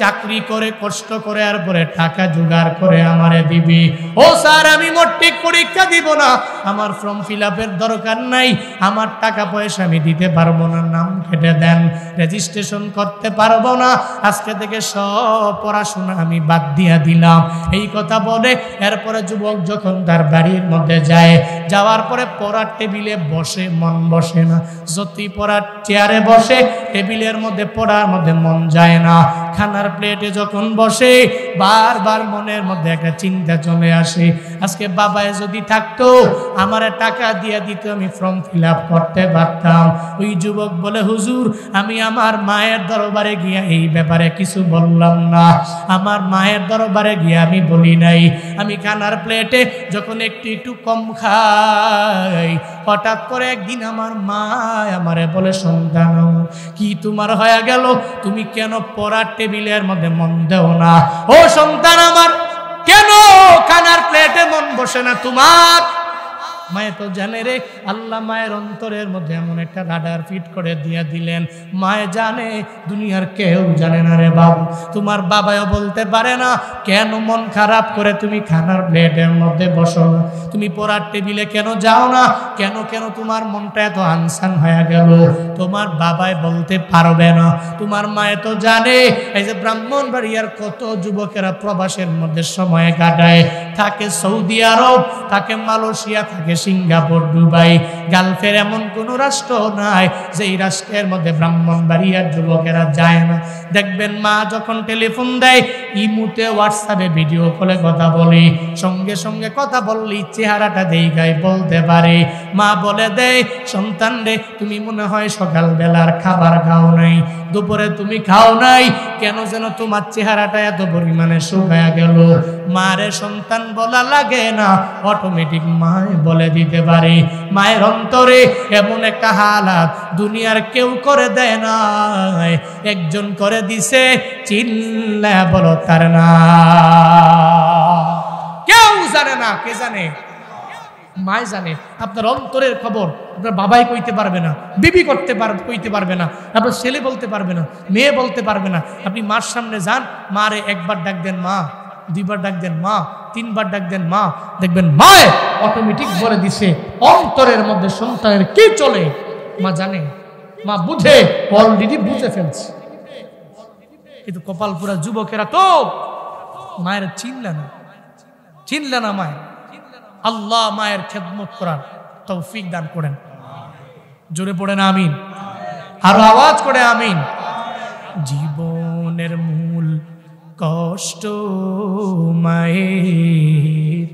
চাকরি করে কষ্ট করে আর পরে টাকা জোগাড় করে আমারে দিবি। ও স্যার আমি মেট্রিক পরীক্ষা দিব না, আমার ফর্ম ফিল আপের দরকার নাই, আমার টাকা পয়সা আমি দিতে পারবো না, নাম কেটে দেন, রেজিস্ট্রেশন করতে পারবো না, আজকে থেকে সব পড়াশোনা আমি বাদ দিয়া দিলাম। এই কথা বলে এরপরে যুবক যখন তার বাড়ির মধ্যে যায়, যাওয়ার পরে পড়ার টেবিলে বসে মন বসে না, যতই পড়ার চেয়ারে বসে টেবিলের মধ্যে পড়ার মধ্যে মন যায় না। খানার প্লেটে যখন বসে বারবার মনের মধ্যে একটা চিন্তা চলে আসে, আজকে বাবায় যদি থাকতো আমার টাকা দিয়ে দিত, আমি ফর্ম ফিল আপ করতে পারতাম। ওই যুবক বলে, হুজুর আমি আমার মায়ের দরবারে গিয়ে এই ব্যাপারে কিছু বললাম না, আমার মায়ের দরবারে গিয়ে আমি বলি নাই। আমি খানার প্লেটে যখন একটু একটু কম খাই, হঠাৎ করে একদিন আমার মা আমারে বলে, সন্তান কি তোমার হয়ে গেল, তুমি কেন পড়ার টেবিলের মধ্যে মন দেও না? ও সন্তান আমার, কেন খানার প্লেটে মন বসে না তোমার? মায়ে তো জানে রে, আল্লাহ মায়ের অন্তরের মধ্যে এমন একটা রাডার ফিট করে দিয়ে দিলেন, মায়ে জানে, দুনিয়ার কেউ জানে না রে বাবু। তোমার বাবাও বলতে পারে না কেন মন খারাপ করে তুমি খানার প্লেটের মধ্যে বসো না, তুমি পড়ার টেবিলে কেন যাও না, কেন কেন তোমার মনটা এত আনসান হয়ে গেল, তোমার বাবাই বলতে পারবে না। তোমার মায়ে তো জানে, এই যে ব্রাহ্মণবাড়িয়ার কত যুবকেরা প্রবাসের মধ্যে সময় কাটায়, থাকে সৌদি আরব, থাকে মালয়েশিয়া, থাকে সিঙ্গাপুর, দুবাই, গালফের এমন কোন রাষ্ট্র নাই যেই রাষ্ট্রের মধ্যে ব্রাহ্মণবাড়িয়ার যুবকেরা যায় না। দেখবেন মা যখন টেলিফোন দেয়, ইমুতে হোয়াটসঅ্যাপে ভিডিও কলে কথা বলে, সঙ্গে সঙ্গে কথা বললেই চেহারাটা দেখায় বলতে পারে। মা বলে দেয়, সন্তান রে তুমি মনে হয় সকালবেলার খাবার খাও নাই, দুপুরে তুমি খাও নাই, কেন যেন তোমার চেহারাটা এত পরিমাণে শুকায়া গেল। মারে সন্তান বলা লাগে না, অটোমেটিক মায় বলে দিতে পারে। মায়ের অন্তরে এমন একটা হালাত দুনিয়ার কেউ করে দেয় না, একজন করে দিছে, চিল্লা বলো তার না, কেউ জানে না। কে জানে? মায় জানে। আপনার অন্তরের খবর আপনার বাবাই কইতে পারবে না, বিবি কইতে পারবে না, আপনার ছেলে বলতে পারবে না, মেয়ে বলতে পারবে না। আপনি মার সামনে যান, মারে একবার ডাক দেন মা, দুইবার ডাক দেন মা, তিনবার ডাক দেন মা, দেখবেন মায়ে অটোমেটিক বলে দিছে অন্তরের মধ্যে সন্তানের কি চলে। মা জানে, মা বুঝে, অলরেডি বুঝে ফেলছে। কিন্তু কপালপুরা যুবকেরা তো মায়ের চিনলে না মায়ের। আল্লাহ মায়ের খেদমত করার তৌফিক দান করেন। জোরে পড়েন আমিন, আরো আওয়াজ করে আমিন। জীবনের মূল কষ্ট মায়ের,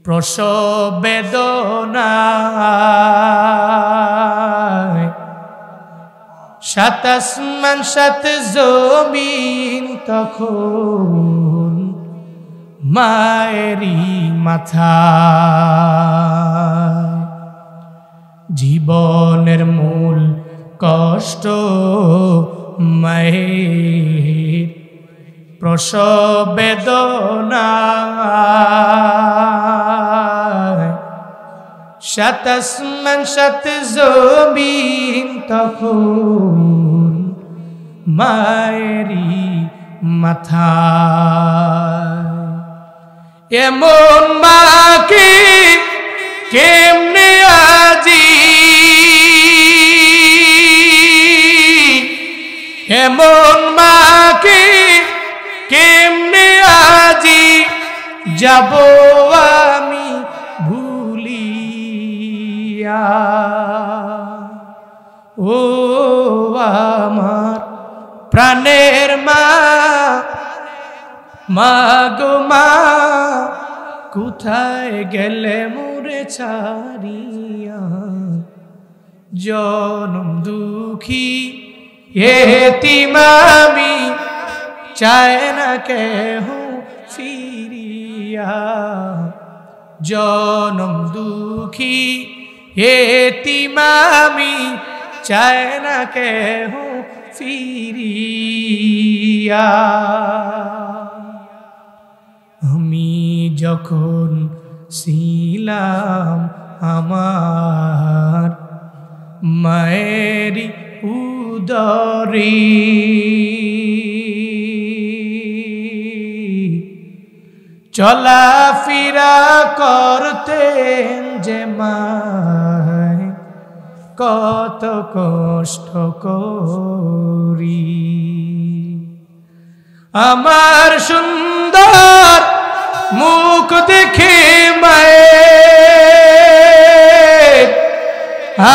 প্রসব বেদনা, সাত আসমান সাত জমিন তখন মায়েরই মাথা। জীবনের মূল কষ্ট মায়ের, প্রসব বেদনা, সাত আসমান সাত জমিন তখন মায়েরই মাথা। এমন মাকে কেমনে আজি এমন মাকে কেমনে আজি যাব আমি ভুলিয়া। ও আমার প্রাণের মা, মা গো মা, কোথায় গেলে মোরে ছাড়িয়া। জনম দুঃখী এতিম আমি, চায় না কেহ ফিরিয়া। জনম দুঃখী এতিম আমি, চায় না কেহ ফিরিয়া। আমি যখন ছিলাম আমার মায়ের উদরে, চলাফেরা করতেন যে মায়, কত কষ্ট করি। আমার সুন্দর মুখ দেখে মায়ের,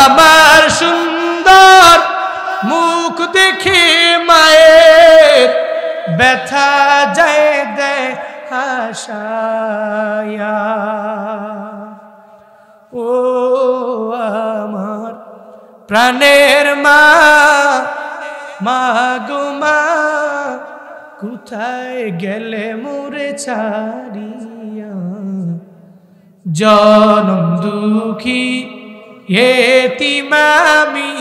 আমার সুন্দর মুখ দেখে মায়ের, ব্যথা যায় দে হাসায়া। ও আমার প্রাণের মা, মা গো মা, কোথায় গেলে মোরে ছাড়িয়া। জনম দুঃখী এতিম আমি,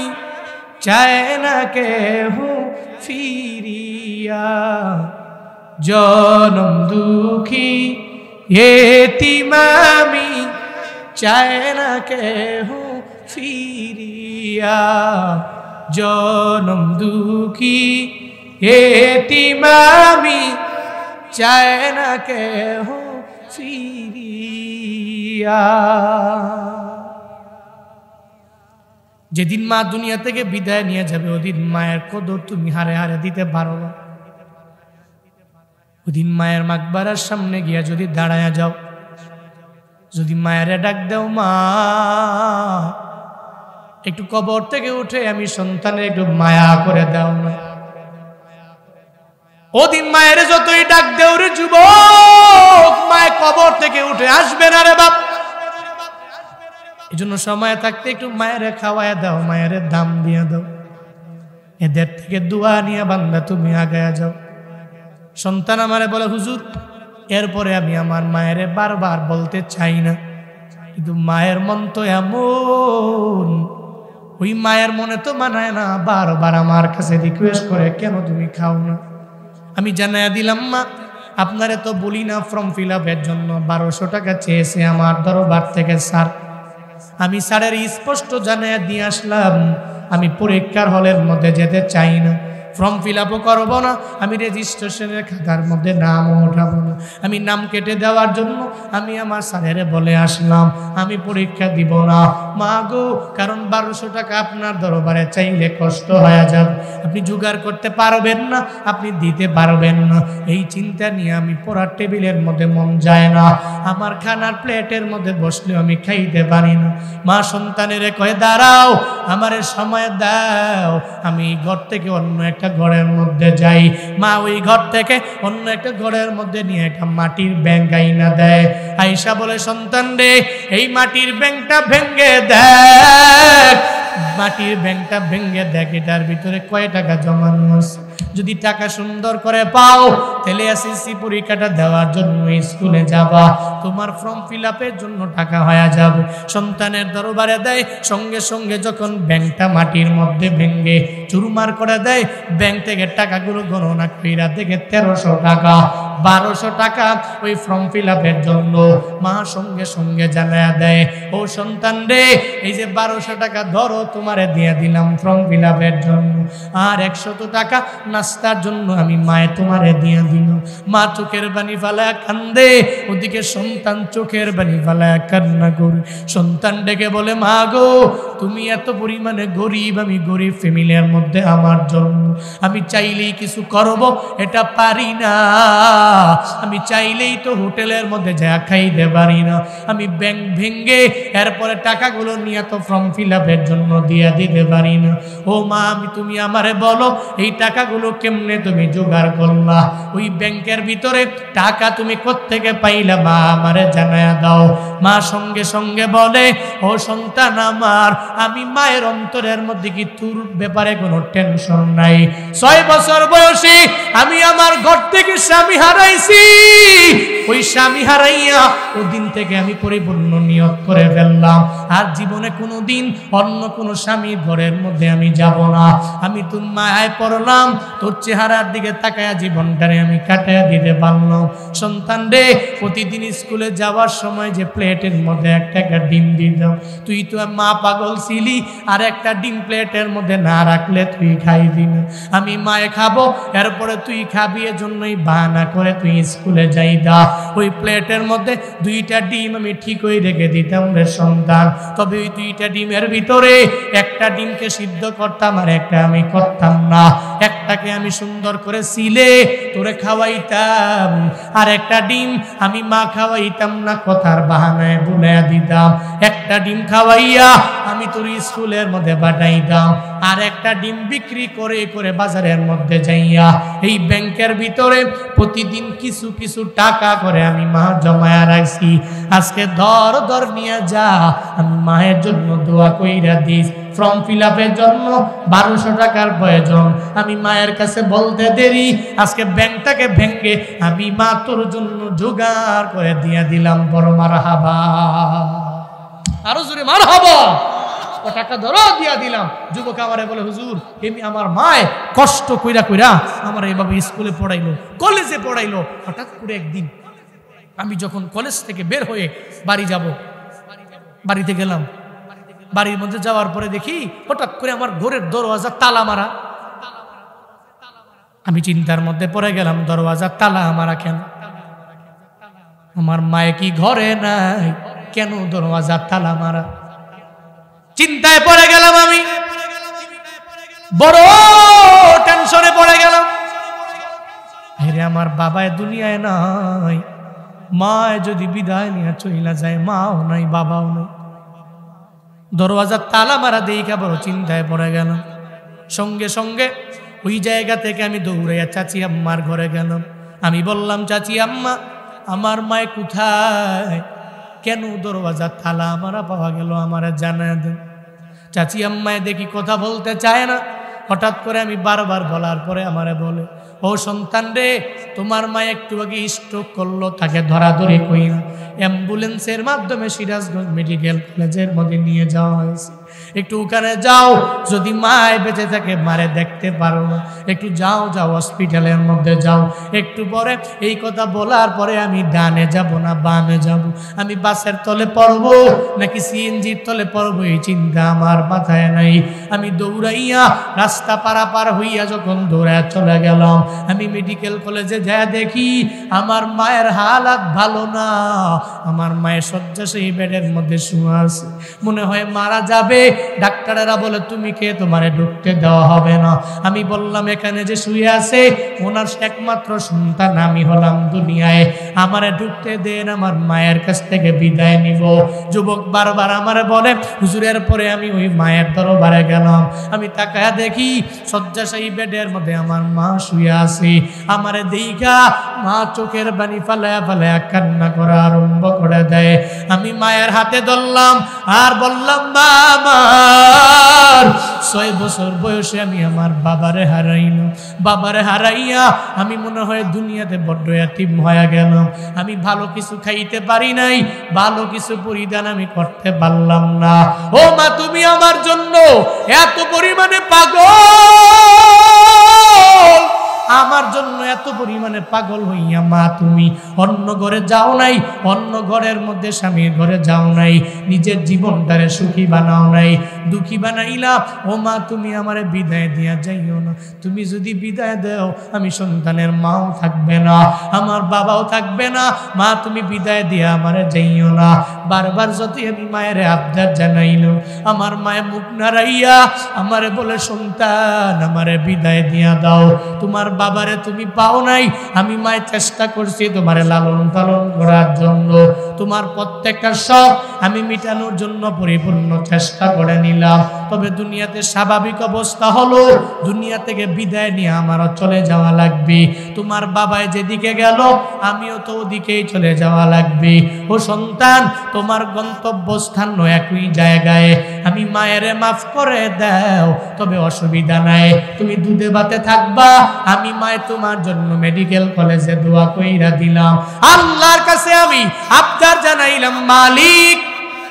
চায় না কেহ ফিরিয়া। জনম দুঃখী এতিম আমি, চায় না কেহ ফিরিয়া। জনম দুঃখী এতিম আমি, চায় না কেহ ফিরিয়া। যেদিন মা দুনিয়া থেকে বিদায় নিয়ে যাবে, ওদিন মায়ের কদর তুমি হারে হারে দিতে পারো না। ওদিন মায়ের মাকবারার সামনে গিয়া যদি দাঁড়ায়া যাও, যদি মায়ের ডাক দাও, মা একটু কবর থেকে উঠে আমি সন্তানের একটু মায়া করে দাও না, ওদিন মায়ের যতই ডাক দেও রে যুবক, মায়ের কবর থেকে উঠে আসবে না রে বাপ। এই জন্য সময় থাকতে একটু মায়ের খাওয়ায় দাও, মায়ের দাম দিয়ে দাও। এদের থেকে দোয়া নিয়ে বান্দা তুমি আগায়া যাও। সন্তান আমারে বলে, হুজুর এরপরে আমি আমার মায়ের বারবার বলতে চাই না, কিন্তু মায়ের মন তো এমন, ওই মায়ের মনে তো মানায় না, বারবার আমার কাছে রিকোয়েস্ট করে, কেন তুমি খাও না। আমি জানাইয়া দিলাম, মা আপনারে তো বলি না ফর্ম ফিল আপের জন্য 1200 টাকা চেয়েছে আমার দরবার থেকে স্যার। আমি স্যারের স্পষ্ট জানাইয়া দিয়ে আসলাম, আমি পরীক্ষার হলের মধ্যে যেতে চাই না, ফর্ম ফিল আপও করবো না, আমি রেজিস্ট্রেশনের খাতার মধ্যে নামও ওঠাবো না। আমি নাম কেটে দেওয়ার জন্য আমি আমার স্যারের বলে আসলাম, আমি পরীক্ষা দিব না মা গো, কারণ 1200 টাকা আপনার দরবারে চাইলে কষ্ট হয়ে যাবে, আপনি জোগাড় করতে পারবেন না, আপনি দিতে পারবেন না। এই চিন্তা নিয়ে আমি পড়ার টেবিলের মধ্যে মন যায় না, আমার খানার প্লেটের মধ্যে বসলেও আমি খাইতে পারি না। মা সন্তানের কয়ে, দাঁড়াও, আমারে সময় দাও, আমি ঘর থেকে অন্য একটা ঘরের মধ্যে যাই। মা ওই ঘর থেকে অন্য একটা ঘরের মধ্যে নিয়ে একটা মাটির ব্যাংক আইনা দেয়। আয়েশা বলে, সন্তান রে, এই মাটির ব্যাংকটা ভেঙে দেখ, মাটির ব্যাংকটা ভেঙে দেখ, এটার ভিতরে কয় টাকা জমানো আছে। যদি টাকা সুন্দর করে পাও, তাহলে এসএসসি পরীক্ষাটা দেওয়ার জন্য স্কুলে যাবা, তোমার ফর্ম ফিল আপের জন্য টাকা হয়ে যাবে। সন্তানের দরবারে দেয়, সঙ্গে সঙ্গে যখন ব্যাংকটা মাটির মধ্যে ভেঙে চুরমার করে দেয়, ব্যাংক থেকে টাকাগুলো গণনা কইরা দেখে 1300 টাকা, 1200 টাকা ওই ফর্ম ফিল আপের জন্য। মা সঙ্গে সঙ্গে জানায়া দেয়, ও সন্তান রে, এই যে 1200 টাকা ধরো, তোমারে দিয়ে দিলাম ফর্ম ফিল আপের জন্য, আর 100 টাকা নাস্তার জন্য আমি মায়ে তোমারে দিয়ে দিল। মা চোখের পানি ফালায়া কান্দে, ওদিকে সন্তান চোখের পানি ফালায়া কান্না করে। সন্তান ডেকে বলে, মা গো, তুমি এত পরিমাণে গরিব, আমি গরিব ফ্যামিলির মধ্যে, আমার জন্য আমি চাইলেই কিছু করব, এটা পারি না। আমি চাইলেই তো হোটেলের মধ্যে যা খাইতে পারি না। আমি ব্যাংক ভেঙ্গে এরপরে টাকাগুলো নিয়ে তো ফর্ম ফিল আপের জন্য দিয়ে দিতে পারি না। ও মা, তুমি আমারে বলো এই টাকাগুলো কেমনে তুমি জোগাড় করলা? ওই ব্যাংকের ভিতরে টাকা তুমি কোত্থেকে পাইলা? মা আমারে জানায়া দাও। মা সঙ্গে সঙ্গে বলে, ও সন্তান আমার, আমি মায়ের অন্তরের মধ্যে কি তোর ব্যাপারে কোনো টেনশন নাই। 6 বছর বয়সে আমি আমার ঘর থেকে স্বামী হারাইছি। ওই স্বামী হারাইয়া ওদিন থেকে আমি পরিপূর্ণ নিয়ত করে ফেললাম, আর জীবনে কোনোদিন অন্য কোনো স্বামীর ঘরের মধ্যে আমি যাব না। আমি তোর মায়ায় পড়লাম, তোর চেহারার দিকে তাকায়া জীবনটারে আমি কাটাইয়া দিতে পারলাম। সন্তান রে, প্রতিদিন স্কুলে যাওয়ার সময় যে প্লেটের মধ্যে একটা ডিম দিতাম, তুই তো মা পাগল ছিলি, আর একটা ডিম প্লেটের মধ্যে না রাখলে তুই খাইবি না। আমি মায়ে খাবো, এরপরে তুই খাবি, এজন্যই বাহানা করে তুই স্কুলে যাইতা। ওই প্লেটের মধ্যে 2টা ডিম আমি ঠিকই রেখে দিতাম রে সন্তান। তবে ওই 2টা ডিমের ভিতরে একটা ডিমকে সিদ্ধ করতাম, আর একটা আমি করতাম না। একটাকে আমি সুন্দর করে সিলে তোরে খাওয়াইতাম, আর একটা ডিম আমি মা খাওয়াইতাম না, কথার বাহানায় বুলাইয়া দিতাম। একটা ডিম খাওয়াইয়া আমি তোর স্কুলের মধ্যে পাঠাইতাম, আর একটা ডিম বিক্রি করে করে বাজারের মধ্যে যাইয়া এই ব্যাংকের ভিতরে প্রতিদিন কিছু কিছু টাকা করে আমি মা জমায়া রাখছি। আজকে ধর নিয়ে যা, আমি মায়ের জন্য দোয়া কইরা দিস। ফর্ম ফিল আপের জন্য 1200 টাকার প্রয়োজন, আমি মায়ের কাছে বলতে দেরি, আজকে ব্যাংকটাকে ভেঙে আমি মা তোর জন্য জোগাড় করে দিয়ে দিলাম। বড় মারহাবা, আরো জোরে মারহাবা। ও টাকা ধরো দিয়া দিলাম। যুবক আমারে বলে, হুজুর এমনি আমার মায় কষ্ট কইরা কইরা আমার এইভাবে স্কুলে পড়াইলো, কলেজে পড়াইলো। হঠাৎ করে একদিন আমি যখন কলেজ থেকে বের হয়ে বাড়ি যাব, বাড়িতে গেলাম। বাড়ির মধ্যে যাওয়ার পরে দেখি হঠাৎ করে আমার ঘরের দরওয়াজা তালা মারা। আমি চিন্তার মধ্যে পড়ে গেলাম, দরওয়াজা তালা মারা কেন? আমার মায়ে কি ঘরে নাই? কেন দরওয়াজা তালা মারা? চিন্তায় পড়ে গেলাম, আমি বড় টেনশনে পড়ে গেলাম। আরে আমার বাবায় দুনিয়ায় নাই, মায় যদি বিদায় নিয়ে চইলা যায়, মাও নাই বাবাও নাই। দরওয়াজা তালা মারা দেখা বড় চিন্তায় পড়ে গেলাম। সঙ্গে সঙ্গে ওই জায়গা থেকে আমি দৌড়াইয়া চাচি আম্মার ঘরে গেলাম। আমি বললাম, চাচি আম্মা, আমার মায় কোথায়? কেন দরওয়াজা তালা মারা পাওয়া গেল, আমার জানায় দেন। চাচি আম্মায় দেখি কথা বলতে চায় না। হঠাৎ করে আমি বারবার বলার পরে আমারে বলে, ও সন্তান রে, তোমার মা একটু আগে স্ট্রোক করলো, তাকে ধরাধরি কই না, অ্যাম্বুলেন্সের মাধ্যমে সিরাজগঞ্জ মেডিকেল কলেজের মধ্যে নিয়ে যাওয়া হয়েছে। একটু ওখানে যাও, যদি মায় বেঁচে থাকে মারে দেখতে পারো না, একটু যাও হসপিটালের মধ্যে যাও। একটু পরে এই কথা বলার পরে আমি ডানে যাব না বামে যাব, আমি বাসের তলে পড়বো নাকি সিএনজির তলে পড়বো, এই চিন্তা আমার মাথায় নাই। আমি দৌড়াইয়া রাস্তা পারাপার হইয়া যখন দৌড়ায় চলে গেলাম, আমি মেডিকেল কলেজে যা দেখি আমার মায়ের হালাত ভালো না। আমার মায়ের শয্যাশায়ী বেডের মধ্যে শুয়ে আছে, মনে হয় মারা যাবে। ডাক্তারেরা বলে, তুমি কে, তোমারে ঢুকতে দেওয়া হবে না। আমি বললাম, এখানে যে শুয়ে আছে ওনার একমাত্র সন্তান আমি হলাম দুনিয়ায়, আমারে ঢুকতে দেন, আমার মায়ের কাছ থেকে বিদায় নিব। যুবক বারবার আমারে বলে, হুজুরের পরে আমি ওই মায়ের দরবারে গেলাম। আমি তাকায়া দেখি শয্যাশায়ী বেডের মধ্যে আমার মা শুয়ে আছে। আমারে দেইখা মা চোখের পানি ফালায়া ফালায়া কান্না করা আরম্ভ করে দেয়। আমি মায়ের হাতে ধরলাম আর বললাম, মা, 6 বছর বয়সে আমি আমার বাবারে হারাইলাম। বাবারে হারাইয়া আমি মনে হয় দুনিয়াতে বড্ড এতিম হয়ে গেলাম। আমি ভালো কিছু খাইতে পারি নাই, ভালো কিছু পরিধান আমি করতে পারলাম না। ও মা, তুমি আমার জন্য এত পরিমাণে পাগল, আমার জন্য এত পরিমাণে পাগল হইয়া মা তুমি অন্য ঘরে যাও নাই, অন্য ঘরের মধ্যে স্বামীর ঘরে যাও নাই, নিজের জীবনটারে সুখী বানাও নাই, দুঃখী বানাইলা। ও মা তুমি আমারে বিদায় দিয়া যাইও না। তুমি যদি বিদায় দাও আমি সন্তানের মাও থাকবে না, আমার বাবাও থাকবে না। মা তুমি বিদায় দিয়া আমারে যাইও না। বারবার যদি আমি মায়ের আবদার জানাইল, আমার মায়ের মুখ নাড়াইয়া আমারে বলে সন্তান আমারে বিদায় দিয়া দাও। তোমার বাবারে তুমি পাও নাই, আমি মায়ের চেষ্টা করছি তোমারে লালন পালন করার জন্য, তোমার প্রত্যেকটা শখ আমি মিটানোর জন্য পরিপূর্ণ চেষ্টা করে নিলাম। তবে দুনিয়াতে স্বাভাবিক অবস্থা হলো দুনিয়া থেকে বিদায় নিয়ে আমারও চলে যাওয়া লাগবে। তোমার বাবায় যেদিকে গেল আমিও তো ওদিকেই চলে যাওয়া লাগবে। ও সন্তান তোমার গন্তব্যস্থান একই জায়গায়, আমি মায়েরে মাফ করে দাও, তবে অসুবিধা নাই, তুমি দুধে ভাতে থাকবা। আমি মায়ে তোমার জন্য মেডিকেল কলেজে দোয়া কইরা দিলাম। আল্লাহর কাছে আমি আবদার জানাইলাম, মালিক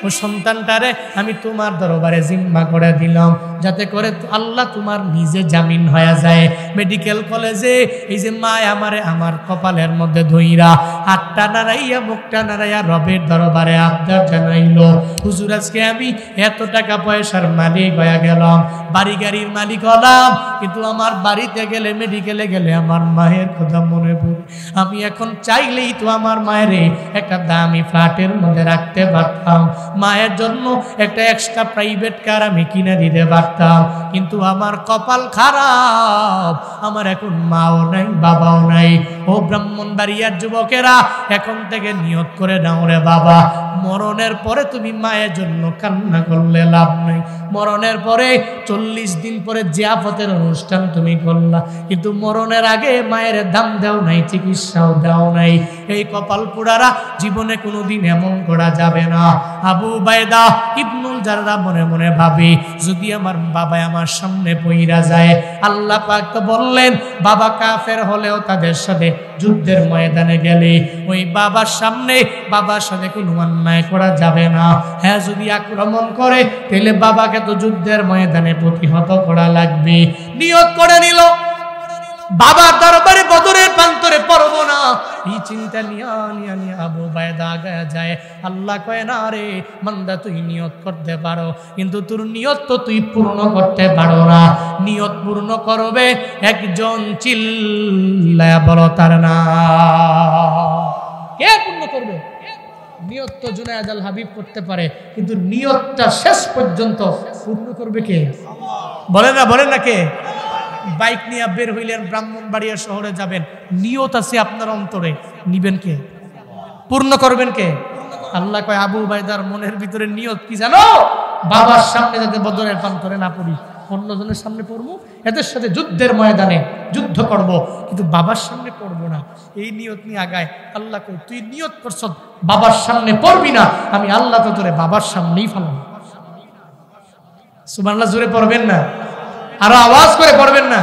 ও সন্তানটারে আমি তোমার দরবারে জিম্মা করে দিলাম, যাতে করে আল্লাহ তোমার নিজে জামিন হয়ে যায়। মেডিকেল কলেজে এই যে মা আমারে আমার কপালের মধ্যে ধইরা হাতটা নাড়াইয়া মুখটা নাড়াইয়া রবের দরবারে আবদার জানাইলো, হুজুর আজকে আমি এত টাকা পয়সার মালিক হয়ে গেলাম, বাড়ি গাড়ির মালিক হলাম, কিন্তু আমার বাড়িতে গেলে মেডিকেলে গেলে আমার মায়ের কথা মনে পড়ে। আমি এখন চাইলেই তো আমার মায়ের একটা দামি ফ্ল্যাটের মধ্যে রাখতে পারতাম, মায়ের জন্য একটা এক্সট্রা প্রাইভেট কার আমি কিনে দিতে পারতাম, কিন্তু আমার কপাল খারাপ, আমার এখন মাও নাই বাবাও নাই। ও ব্রাহ্মণবাড়িয়ার যুবকেরা এখন থেকে নিয়ত করে নাও রে বাবা, মরণের পরে তুমি মায়ের জন্য কান্না করলে লাভ নেই। মরণের পরে 40 দিন পরে জিয়াফতের অনুষ্ঠান তুমি করলা, কিন্তু মরণের আগে মায়ের দাম দাও নাই, চিকিৎসাও দাও নাই। এই কপাল পোড়ারা জীবনে কোনোদিন এমন করা যাবে না। আবু উবাইদা ইবনুল জাররাহ মনে মনে ভাবে, যদি আমার বাবা আমার সামনে পইরা যায়, আল্লাহ পাক তো বললেন বাবা কাফের হলেও তাদের সাথে যুদ্ধের ময়দানে গেলে ওই বাবার সামনে বাবার সাথে কোনো অন্যায় করা যাবে না। হ্যাঁ যদি আক্রমণ করে তাহলে বাবাকে তো যুদ্ধের ময়দানে প্রতিহত করা লাগবে। নিয়ত করে নিল বাবার দরবারে বদরের প্রান্তরে পড়ব না, এই চিন্তা নিয়ে আবু উবাইদা আগায়া যায়। আল্লাহ কয় না রে বান্দা, তুই নিয়ত করতে পারো, কিন্তু তোর নিয়ত তো তুই পূর্ণ করতে পারো না। নিয়ত পূর্ণ করবে একজন, চিল্লায়া বলো তার না। কে পূর্ণ করবে? নিয়ত তো জুনায়েদ আল হাবিব করতে পারে, কিন্তু নিয়তটা শেষ পর্যন্ত পূর্ণ করবে কে? বলেন না কে? বাইক নিয়ে বের হইলেন, ব্রাহ্মণবাড়িয়া শহরে যাবেন, নিয়ত আছে আপনার অন্তরে, নিবেন কে? পূর্ণ করবেন কে? আল্লাহ কয় আবু উবাইদার মনের ভিতরে নিয়ত কি জানো? বাবার সামনে যাতে বদরের প্রান্তরে না পড়ি, অন্যজনের সামনে পড়বো, এদের সাথে যুদ্ধের ময়দানে যুদ্ধ করব, কিন্তু বাবার সামনে পড়বো না। এই নিয়ত নিয়ে আগায়। আল্লাহ কয় তুই নিয়ত করছ বাবার সামনে পড়বি না, আমি আল্লাহ তো তোরে বাবার সামনেই ফেলাম। সুবহানাল্লাহ, জোরে পড়বেন না, আরো আওয়াজ করে পড়বেন না।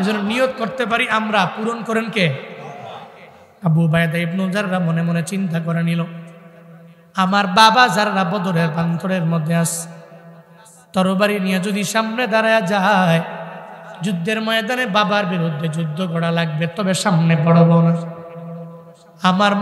এজন্য নিয়ত করতে পারি আমরা, পূরণ করেন কে? আবু উবাইদা ইবনুল জাররাহ মনে মনে চিন্তা করে নিল, আমার বাবা জাররাহ বদরের প্রান্তরের মধ্যে আছে, তরবারি নিয়ে যদি সামনে দাঁড়ায় যায়, যুদ্ধের ময়দানে বাবার বিরুদ্ধে যুদ্ধ করা লাগবে, তবে সামনে পড়ব না। আমার